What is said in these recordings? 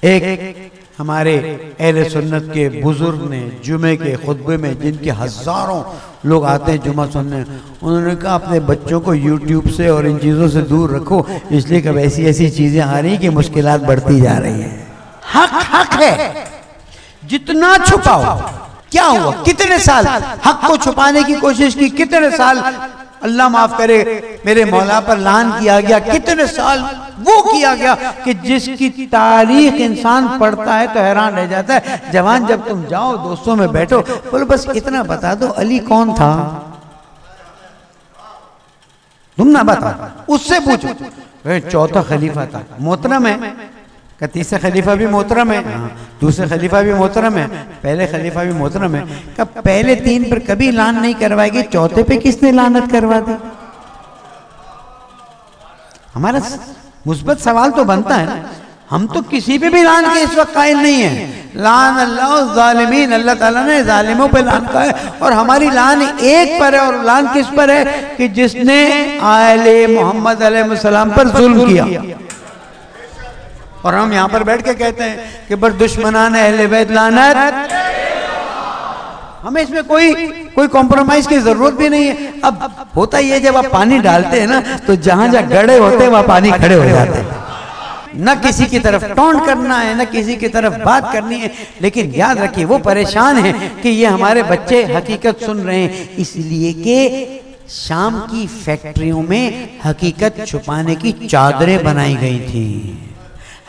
एक हमारे अहले सुन्नत के बुजुर्ग ने जुमे के खुतबे में, जिनके हजारों लोग आते हैं जुमा सुनने, उन्होंने कहा अपने बच्चों को यूट्यूब से और इन चीज़ों से दूर रखो, इसलिए कब ऐसी ऐसी चीज़ें आ रही कि मुश्किलात बढ़ती जा रही हैं। हक हक है, जितना छुपाओ। क्या हुआ, कितने साल हक को छुपाने की कोशिश की, कितने साल अल्लाह माफ करे मेरे मौला पर लान किया गया, कितने साल वो किया गया कि जिसकी तारीख इंसान पढ़ता है तो हैरान रह जाता है। जवान जब तुम जाओ दोस्तों में बैठो, बोलो बस इतना बता दो अली कौन था, तुम ना बताओ, उससे पूछो चौथा खलीफा था, मोहतरम है, का तीसरा खलीफा भी मोहतरम है, दूसरे खलीफा भी मोहतरम है, पहले खलीफा भी मोहतरम है, का पहले तीन पर कभी लान नहीं करवाएगी, चौथे पे किसने लानत करवा दी? हमारा मुस्बत सवाल तो बनता है ना, हम तो किसी पे भी लान के इस वक्त कायल नहीं है। लान अल्लाह ज़ालिमीन, अल्लाह ताला ने जालिमों पे लान का है, और हमारी लान एक पर है, और लान किस पर है कि जिसने आले मोहम्मद अलैहिस्सलाम पर जुल्म किया। और हम यहाँ पर बैठ के कहते हैं कि बर दुश्मनान अहले बैत लानत, हमें इसमें कोई कॉम्प्रोमाइज की जरूरत भी नहीं है। अब होता ही है जब आप पानी डालते हैं ना, तो जहां जहां गड्ढे होते हैं वहां पानी खड़े हो जाते हैं। न किसी की तरफ टॉन्ट करना है, न किसी की तरफ बात करनी है, लेकिन याद रखिए वो परेशान है कि ये हमारे बच्चे हकीकत सुन रहे हैं, इसलिए कि शाम की फैक्ट्रियों में हकीकत छुपाने की चादरें बनाई गई थी,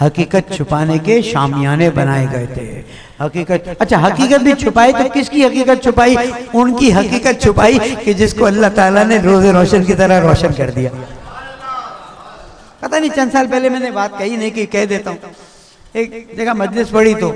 हकीकत छुपाने के शामियाने बनाए गए थे। हकीकत, अच्छा हकीकत भी छुपाई तो किसकी हकीकत छुपाई? उनकी हकीकत छुपाई कि जिसको अल्लाह ताला ने रोज़े रोशन की तरह रोशन कर दिया। पता नहीं चंद साल पहले मैंने बात कही नहीं कि कह देता हूँ, एक जगह मजलिस पड़ी तो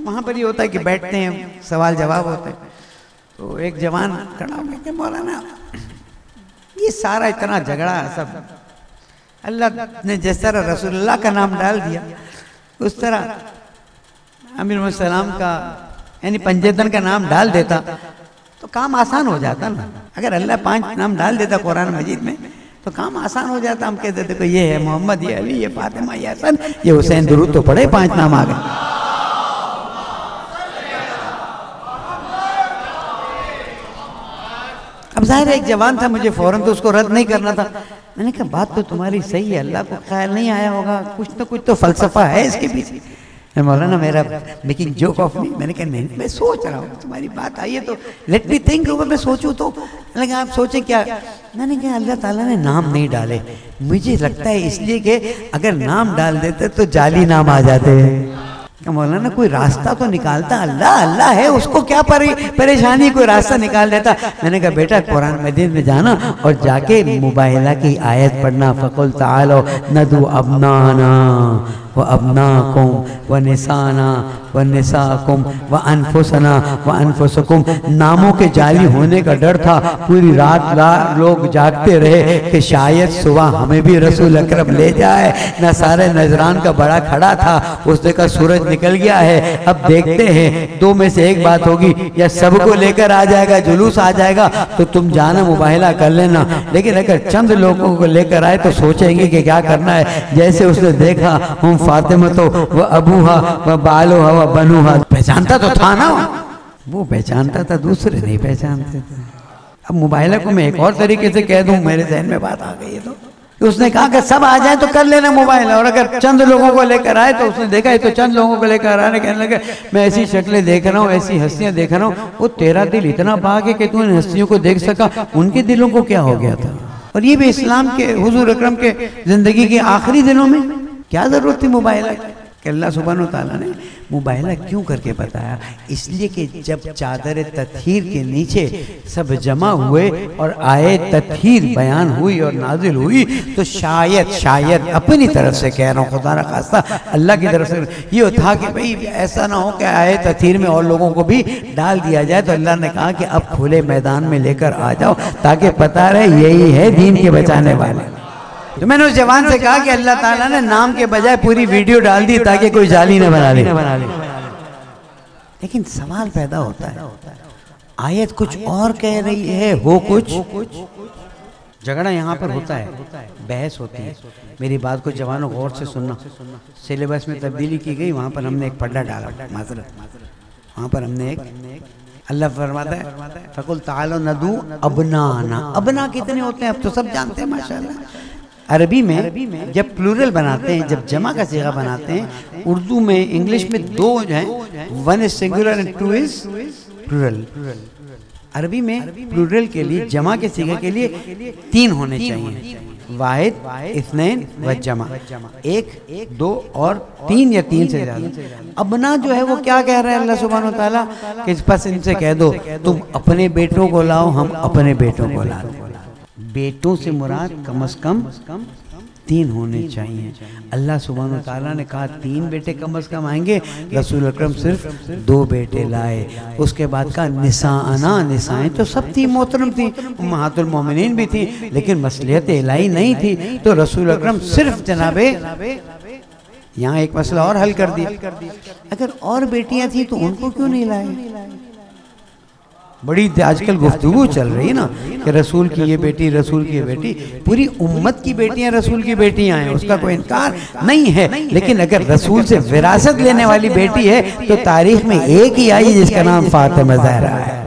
वहाँ पर ये होता है कि बैठते हैं, सवाल जवाब होते हैं, तो एक जवान खड़ा होकर मौलाना ये सारा इतना झगड़ा सब अल्लाह ने जिस तरह रसूलुल्लाह का नाम डाल दिया, उस तरह अमीर सलाम का यानी पंजेतन का नाम डाल देता तो काम आसान हो जाता ना। अगर अल्लाह 5 नाम डाल देता कुरान मजीद में तो काम आसान हो जाता। हम कहते देखो ये है मोहम्मद, ये अली, ये फातिमा, ये हसन, ये हुसैन, दुरूद तो पढ़े, 5 नाम आ गए। अब जाहिर है एक जवान था, मुझे फौरन तो उसको रद्द नहीं करना था। मैंने कहा बात तो तुम्हारी सही है, अल्लाह को ख्याल नहीं आया होगा, कुछ तो फलसफा है इसके पीछे। मौलाना मेरा मेकिंग जोक ऑफ मी, मैंने कहा नहीं मैं सोच रहा हूँ, तुम्हारी बात आई है तो लेट मी थिंक ओवर, मैं सोचूं तो। लगा आप सोचे क्या? मैंने कहा अल्लाह ताला ने नाम नहीं डाले, मुझे लगता है इसलिए कि अगर नाम डाल देते तो जाली नाम आ जाते हैं। मौलाना कोई रास्ता तो निकालता, अल्लाह अल्लाह है उसको क्या परेशानी, कोई रास्ता निकाल देता। मैंने कहा बेटा कुरान मजीद में जाना और जाके मुबाहिला की आयत पढ़ना, फ़कुल तालो नदू अबनाना व अबनाकुम व निसाना व निसाकुम व अनफुसना व अनफुसकुम। नामों के जाली होने का डर था, पूरी रात लोग जागते रहे कि शायद सुबह हमें भी रसूल अकरम ले जाए। न सारे नजरान का बड़ा खड़ा था, उसने कहा सूरज निकल गया है, अब देखते हैं 2 में से एक बात होगी, या सबको लेकर आ जाएगा, जुलूस आ जाएगा तो तुम जाना मुबाहिला कर लेना, लेकिन अगर चंद लोगों को लेकर आए तो सोचेंगे कि क्या करना है। जैसे उसने देखा हम फातिमा तो वह अबूहा वह बालूहा वह बनूहा, पहचानता तो था ना, वो पहचानता था, दूसरे नहीं पहचानते थे। अब मुबाहिला को मैं एक और तरीके से कह दूं, मेरे ज़हन में बात आ गई है तो उसने कहा कि सब आ जाए तो कर लेना मुबाहिला, और अगर चंद लोगों को लेकर आए तो उसने देखा तो चंद लोगों को लेकर आने, कहने लगे मैं ऐसी शक्लें देख रहा हूँ, ऐसी हस्तियाँ देख रहा हूँ। वो तेरा दिल इतना पाक है कि तू इन हस्तियों को देख सका, उनके दिलों को क्या हो गया था? और ये भी इस्लाम के हुजूर अकरम के जिंदगी के आखिरी दिनों में क्या जरूरत थी मुबाहिला की? अल्लाह सुब्हानहू तआला ने मुबाहिला क्यों करके बताया? इसलिए कि जब चादर तत्हीर के नीचे सब जमा हुए और आए तत्हीर बयान हुई और नाजिल हुई, तो शायद अपनी तरफ से कह रहा हूँ, खुदा न खास्ता अल्लाह की तरफ से ये था कि भाई ऐसा ना हो कि आए तत्हीर में और लोगों को भी डाल दिया जाए। तो अल्लाह ने कहा कि अब खुले मैदान में लेकर आ जाओ, ताकि पता रहे यही है दीन के बचाने वाले। तो मैंने उस जवान से कहा कि अल्लाह ताला ने नाम के बजाय पूरी वीडियो डाल दी ताकि कोई जाली न बना ले। लेकिन सवाल पैदा होता है, आयत कुछ और कह रही है, हो कुछ झगड़ा यहाँ पर होता है, बहस होती है। मेरी बात को जवानों गौर से सुनना। सिलेबस में तब्दीली की गई, वहाँ पर हमने एक पढ़ा डाला, माजरत, वहाँ पर हमने एक, अल्लाह फरमाता है फकुल तालो नदू अबनाना। अबना कितने होते हैं अब तो सब जानते हैं माशाल्लाह। अरबी में जब प्लूरल बनाते हैं, जब जमा का सीगा बनाते हैं, उर्दू में, इंग्लिश में दो हैं, one is singular and two is plural. Arabi में प्लूरल के लिए, जमा के सीगे के लिए 3 होने चाहिए, वाहिद, इस्नैन व जमा, 1, 2 और 3 या 3 से ज़्यादा। अबना जो है वो क्या कह रहा है अल्लाह सुब्हानो व तआला कि इस पास इनसे कह दो तुम अपने बेटों को लाओ, हम अपने बेटों को ला दो। बेटों से मुराद कम से कम 3 होने चाहिए। अल्लाह सुब्हानो व तआला ने कहा 3 बेटे कम से कम आएंगे, रसूल अकरम सिर्फ 2 बेटे लाए। उसके बाद का निसाअना, निसाएं तो सब थी, मोहतरम थी, उम्महातुल मोमिनीन भी थी, लेकिन मसलियत इलाही नहीं थी, तो रसूल अकरम सिर्फ जनाबे यहाँ एक मसला और हल कर दिया। अगर और बेटियां थी तो उनको क्यों नहीं लाए? बड़ी आजकल गुफ्तगू चल रही है ना कि रसूल की ये बेटी, रसूल की ये बेटी, पूरी उम्मत की बेटियां रसूल की बेटियां हैं, उसका कोई इनकार नहीं है। लेकिन अगर रसूल से विरासत लेने वाली बेटी है तो तारीख में एक ही आई जिसका नाम फातिमा ज़हरा है।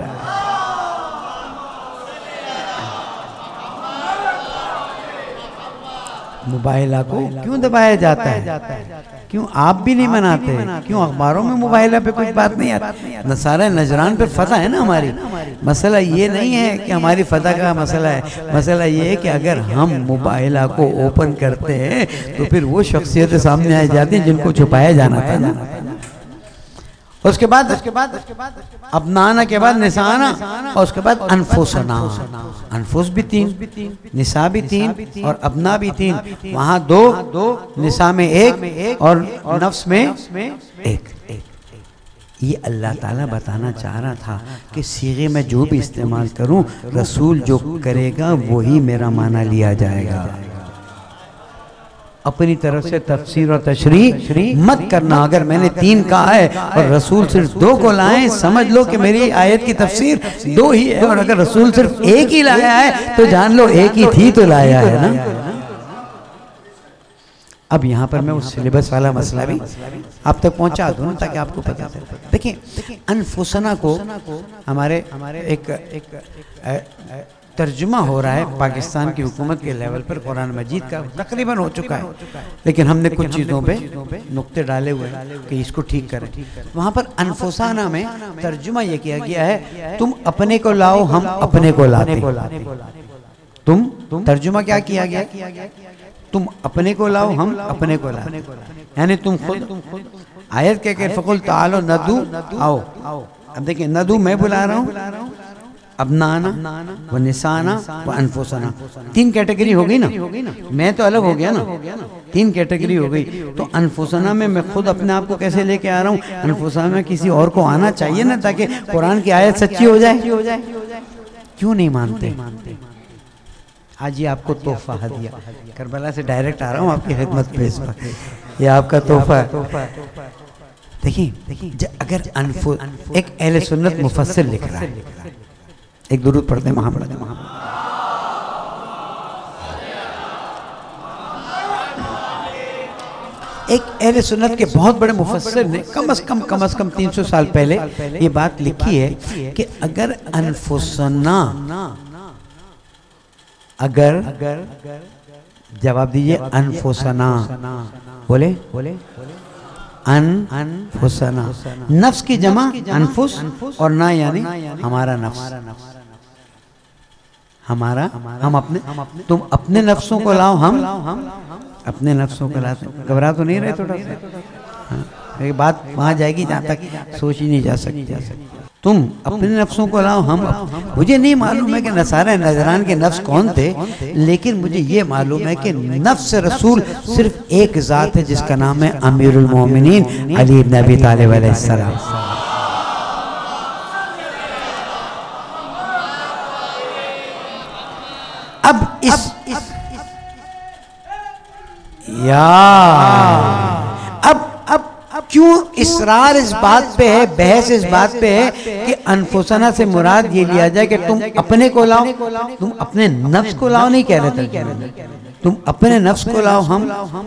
मुबाहिला को क्यों दबाया जाता है? क्यों आप भी नहीं मनाते? क्यों अखबारों में मुबाहिला पे कुछ बात नहीं आती? नसारा नजरान पे फतह है ना हमारी। मसला ये नहीं है कि हमारी फतह का मसला है, मसला ये है कि अगर हम मुबाहिला को ओपन करते हैं तो फिर वो शख्सियतें सामने आ जाती हैं जिनको छुपाया जाना था ना। उसके बाद अपनाना के बाद निसाना, और उसके बाद अनफुसना। अनफुस भी 3, निसा भी 3 और अपना भी 3। वहाँ 2, निसा में 1 और नफ्स में 1। ये अल्लाह ताला बताना चाह रहा था कि सीगे में जो भी इस्तेमाल करूं, रसूल जो करेगा वही मेरा माना लिया जाएगा। अपनी तरफ से तफसीर और तशरीह मत करना। अगर मैंने 3 कहा है और रसूल सिर्फ 2 को लाए, समझ लो कि मेरी आयत की तफसीर 2 ही है, और अगर रसूल सिर्फ 1 ही लाया है तो जान लो 1 ही थी तो लाया है ना। अब यहाँ पर मैं उस सिलेबस वाला मसला भी आप तक पहुँचा दूँ ताकि आपको पता चले। देखिए, अनफुसना को हमारे एक तर्जुमा हो रहा है पाकिस्तान की हुकूमत के लेवल पर, कुरान मजीद का तकरीबन हो चुका है, लेकिन हमने कुछ चीज़ों पे नुक्ते डाले हुए हैं कि इसको ठीक करें। वहाँ पर अनफुसाना में तर्जुमा ये किया गया है, तुम अपने को लाओ, हम अपने को लाते। तुम तर्जुमा क्या किया गया? तुम अपने को लाओ, हम अपने को लाते, यानी तुम खुद। आयत कह के फकुल तालो नदू, आओ। अब देखिए, नदू मैं बुला रहा हूँ, अबनाना व निसाना व अनफुसना, 3 कैटेगरी हो गई ना। मैं तो अलग हो गया ना, 3 कैटेगरी हो गई। तो अनफुसना में मैं खुद अपने आप को कैसे लेके आ रहा हूँ? अनफुसना में किसी और को आना चाहिए ना, ताकि कुरान की आयत सच्ची हो जाए। क्यों नहीं मानते? आज ये आपको तोहफा हदिया, करबला से डायरेक्ट आ रहा हूँ आपकी खिदमत पे, इस पर ये आपका तोहफा है। देखिए, अगर एक अहले सुन्नत मुफस्सिर लिख रहा है, एक दुरूद पढ़ते हैं मोहम्मद। एक अहले सुन्नत के बहुत बड़े मुफस्सिर ने कम से कम 300 साल पहले ये बात लिखी है कि अगर अनफुसना, अगर जवाब दीजिए, अनफुसना बोले अनफुसना, नफ्स की जमा अनफुस, और ना यानी हमारा नफ्स, हमारा, हम अपने, तुम अपने नफ्सों को लाओ, हम अपने नफ्सों को लाते। घबरा तो नहीं रहे थोड़ा सा? ये बात वहाँ जाएगी जहाँ तक सोच ही नहीं जा सकती। तुम अपने नफ्सों को लाओ, हम। मुझे नहीं मालूम है कि नसारा नजरान के नफ्स कौन थे, लेकिन मुझे ये मालूम है कि नफ्स रसूल सिर्फ एक ज़ात है जिसका नाम है अमीरुल मोमिनीन अली इब्न अबी तालिब अलैहिस्सलाम। अब इस अब क्यों इसरार इस बात पे है, बहस इस बात पे है कि अनफुसना से मुराद ये लिया जाए कि तुम अपने को लाओ, तुम अपने नफ्स को लाओ नहीं कह रहे थे, तुम अपने नफ्स को लाओ,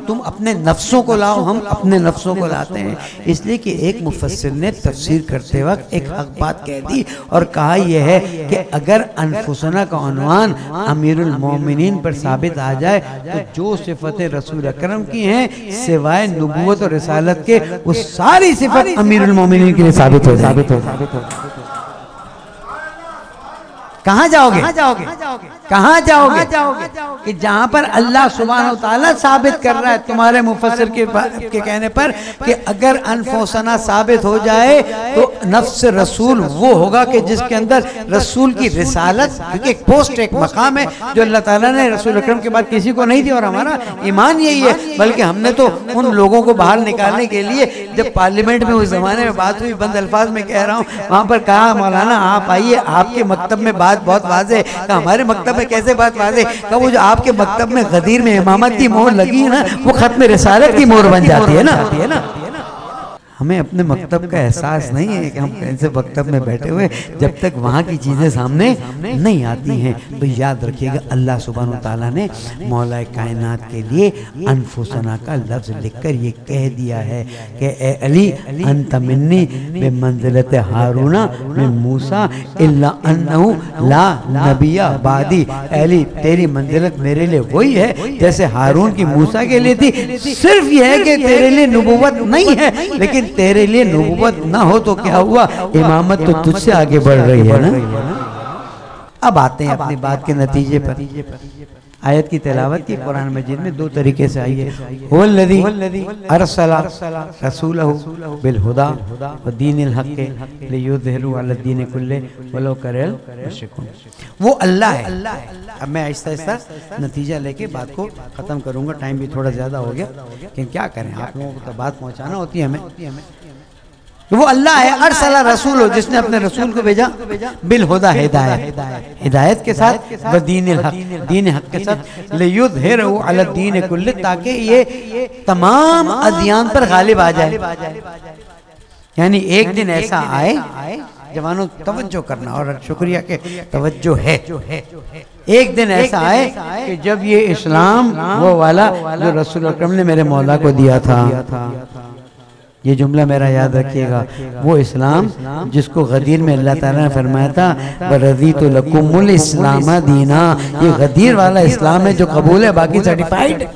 तुम अपने नफ्सों को लाओ, हम अपने नफ्सों को लाते हैं। इसलिए कि एक मुफस्सिर ने तफसीर करते वक्त एक हक बात कह दी और कहा यह है कि अगर अनफुसना का उन्वान अमीरुल मोमिनीन पर साबित आ जाए तो जो सिफतें रसूल अकरम की हैं सिवाय नबूवत और रिसालत के वो सारी सिफत अमीरुल मोमिनीन के लिए साबित हो जाएगी। कहाँ जाओगे, कहाँ जाओगे कि जहां पर अल्लाह सुब्हानहू तआला साबित कर रहा है तुम्हारे मुफस्सिर के कहने पर कि अगर अनफुसना साबित हो जाए तो नफ्स रसूल वो होगा कि जिसके अंदर रसूल की रिसालत, क्योंकि एक पोस्ट, एक मकाम है जो अल्लाह ताला ने रसूल अकरम के बाद किसी को नहीं दिया। और हमारा ईमान यही है, बल्कि हमने तो उन लोगों को बाहर निकालने के लिए जब पार्लियामेंट में उस जमाने में बात हुई, बंद अल्फाज में कह रहा हूँ, वहां पर कहा मौलाना आप आइए, आपके मकतब में बात बहुत वाज़े, हमारे मकतब में कैसे बात वाज़े, का वो जो आपके मकतब में गदीर में इमामत की मोहर लगी है ना, वो खत्म रिसालत की मोहर बन जाती है ना। हमें अपने मकतब का एहसास नहीं है कि हम कैसे मकतब में बैठे हुए जब तक वहाँ की चीज़ें सामने नहीं आती हैं। तो याद रखिएगा अल्लाह सुब्हानहू तआला ने मौला कायनात के लिए अनफुसना का लफ्ज़ लिखकर ये कह दिया है कि ए अली अंत मिन्नी बिमंज़िलत हारूना मिन मूसा इल्ला अन्नहु ला नबिया बादी। अली तेरी मंजिलत मेरे लिए वही है जैसे हारून की मूसा के लिए थी, सिर्फ ये है कि तेरे लिए नबूवत नहीं है, लेकिन तेरे लिए नबूवत ना हो तो क्या हुआ, इमामत तो तुझसे आगे बढ़ रही है ना। अब आते हैं अपनी बात के नतीजे पर। आयत की तिलावत की कुरान मजीद में दो तरीके से आई है। हुवल्लज़ी अरसला रसूलहु बिल हुदा व दीनिल हक़ लियुज़हिरहु अला दीनि कुल्लिहि वलौ करिहल मुश्रिकून। वो अल्लाह है। अब मैं आहिस्ता आहिस्ता नतीजा लेके बात को ख़त्म करूँगा, टाइम भी थोड़ा ज़्यादा हो गया, लेकिन क्या करें, आप लोगों को तो बात पहुँचाना होती है हमें। वो अल्लाह है अरसला रसूल हो, जिसने अपने रसूल को भेजा बिल हुदा हिदायत, हिदायत के साथ, व दीनिल हक़, दीन हक़ के साथ, लियुज़हिरहु अला दीनि कुल्लिहि, ताकि ये तमाम अदियान पर गालिब आ जाए। यानी एक दिन ऐसा आए, जवानों तवज्जो करना, और शुक्रिया के तवज्जो है, एक दिन ऐसा आए कि जब ये इस्लाम वो वाला जो रसूल अकरम ने मेरे मौला को दिया था, ये जुमला मेरा याद रखिएगा, वो इस्लाम जिसको गदीर में अल्लाह ताला ने फरमाया था वरज़ीतु लकुमुल इस्लाम दीना, ये गदीर वाला इस्लाम है जो कबूल है, बाकी सर्टिफाइड।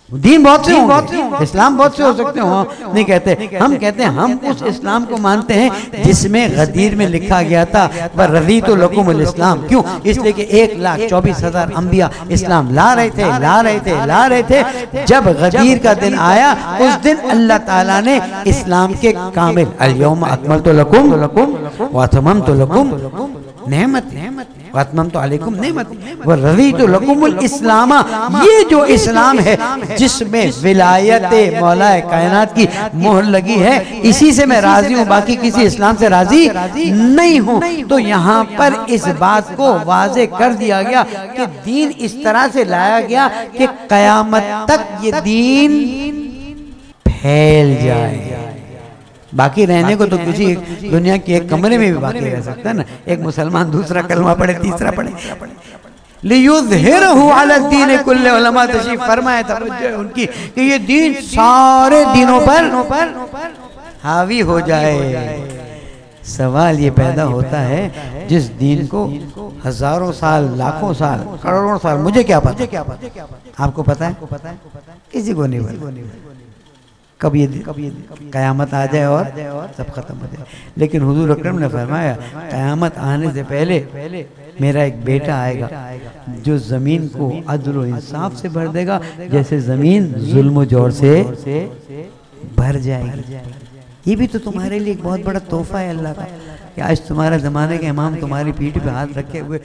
दीन बहुत से होंगे, इस्लाम बहुत से हो सकते हो, नहीं कहते, हम कहते हैं हम उस इस्लाम को मानते हैं जिसमें गदीर में लिखा गया था वरज़ीतु लकुमुल इस्लाम। क्यों? इसलिए कि 1,24,000 अंबिया इस्लाम ला रहे थे। जब गदीर का दिन आया उस दिन अल्लाह ताला ने इस्लाम के कामिल अल-यौमा अकमलतु लकुम व अतममतु लकुम नेमती व अतममतु अलैकुम नेमती व रज़ीतु लकुमुल इस्लामा, ये जो इस्लाम है जिसमें विलायत मौला कायनात की मोहर लगी है, इसी से मैं राजी हूँ, बाकी किसी इस्लाम से राजी नहीं हूँ। तो यहाँ पर इस बात को वाज़े कर दिया गया कि दीन इस तरह से लाया गया कि क़यामत तक ये दीन फैल जाए। बाकी रहने को तो किसी दुनिया के एक कमरे में भी बाकी रह सकता है ना, एक मुसलमान दूसरा कलमा पढ़े, तीसरा पढ़े। लियुज़हिरहु अला दीनि कुल्लिहि, उलमा तशरीफ फरमाया था उनकी कि ये दीन सारे दीनों पर हावी हो जाए। सवाल ये पैदा होता है जिस दीन को हजारों साल, लाखों साल, करोड़ों साल, मुझे क्या पता, आपको पता है? किसी को नहीं पता। कब ये क़यामत आ जाए और सब खत्म हो जाए। लेकिन हुजूर अकरम ने फरमाया क़यामत आने से पहले मेरा एक बेटा आएगा जो ज़मीन को अदल और इंसाफ से भर देगा, जैसे ज़मीन जुल्म और जोर से भर जाएगी। ये भी तो तुम्हारे लिए एक बहुत बड़ा तोहफा है अल्लाह का कि आज तुम्हारे ज़माने के इमाम तुम्हारी पीठ पे हाथ रखे हुए